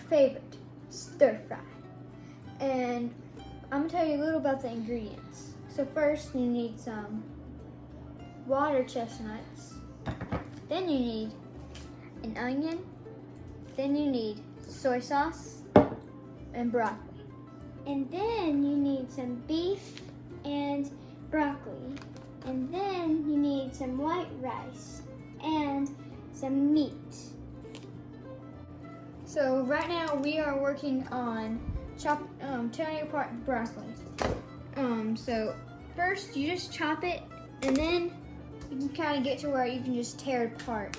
favorite, stir fry. And I'm gonna tell you a little about the ingredients. So first you need some water chestnuts, then you need an onion, then you need soy sauce and broccoli. And then you need some beef and broccoli. And then you need some white rice and some meat. So right now we are working on tearing apart broccoli. So first you just chop it, and then you can kind of get to where you can just tear it apart.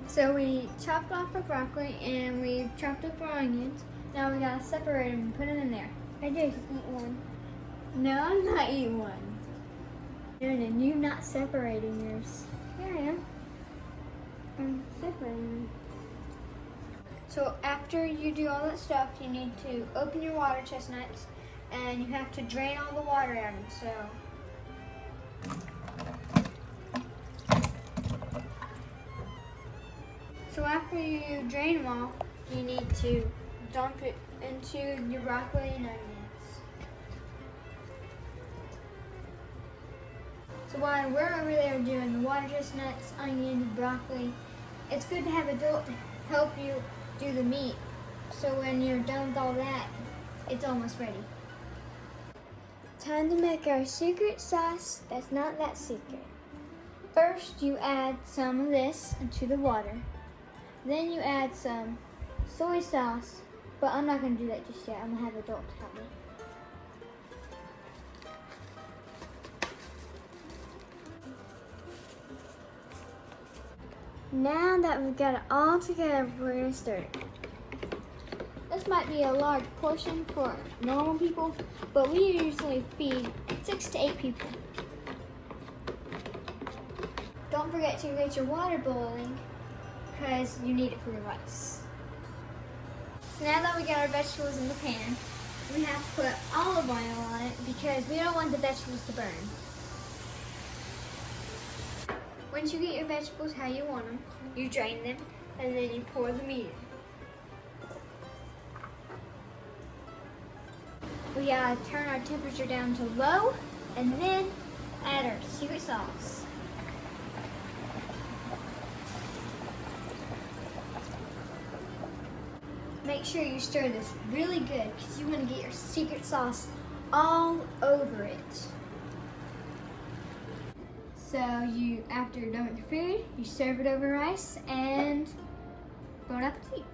So we chopped off our broccoli and we've chopped up our onions. Now we gotta separate them and put them in there. I just eat one. No, I'm not eating one. Jonan, you're not separating yours. Here I am. I'm separating them. So after you do all that stuff, you need to open your water chestnuts and you have to drain all the water out of them. So after you drain them all, you need to dump it into your broccoli and onions. So while we're over there doing the water chestnuts, onion, broccoli, it's good to have adult help you do the meat. So when you're done with all that, it's almost ready. Time to make our secret sauce that's not that secret. First, you add some of this into the water. Then you add some soy sauce, but I'm not going to do that just yet. I'm going to have adults help me. Now that we've got it all together, we're going to stir it. This might be a large portion for normal people, but we usually feed 6 to 8 people. Don't forget to get your water boiling, because you need it for the rice. So now that we got our vegetables in the pan, we have to put olive oil on it because we don't want the vegetables to burn. Once you get your vegetables how you want them, you drain them and then you pour the meat in. We gotta turn our temperature down to low and then add our secret sauce. Make sure you stir this really good because you want to get your secret sauce all over it. So after you're done with your food, you serve it over rice and bon appetit.